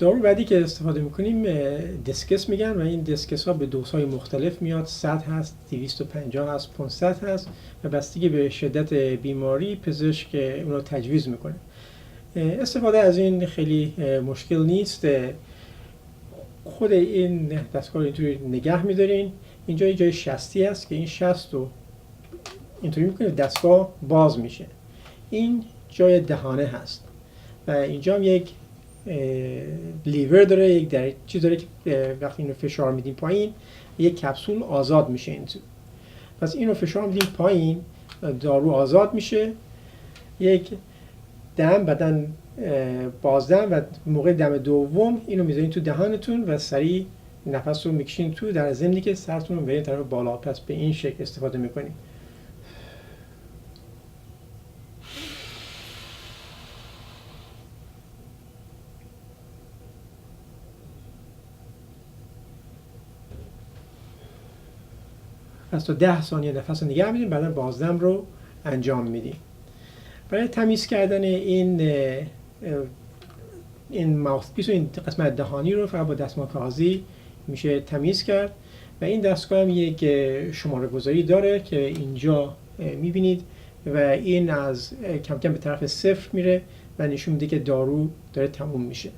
دارو بعدی که استفاده میکنیم دسکس میگن و این دسکس ها به دوزهای مختلف میاد. 100 هست، 250 هست، 500 هست و بستگی به شدت بیماری پزشک اون رو تجویز میکنه. استفاده از این خیلی مشکل نیست. خود این دستگاه رو اینطوری نگه میدارین. اینجا یه جای شستی هست که این شست رو اینطوری میکنه دستگاه باز میشه. این جای دهانه هست و اینجا هم یک لیور داره، یک چیز داره که وقتی اینو فشار میدیم پایین یک کپسول آزاد میشه این تو. پس اینو فشار میدیم پایین دارو آزاد میشه. یک دم بدن بازدم و موقع دم دوم اینو میذارین تو دهانتون و سریع نفس رو میکشین تو، در ضمنی که سرتون رو به این طرف بالا. پس به این شکل استفاده میکنیم. پس تا 10 ثانیه نفس رو نگه میدیم، بعدا بازدم رو انجام میدیم. برای تمیز کردن این ماوث پیس و این قسمت دهانی رو فقط با دستمال کاغذی میشه تمیز کرد و این دستگاه هم یک شماره گذاری داره که اینجا میبینید و این از کم کم به طرف 0 میره و نشون میده که دارو داره تموم میشه.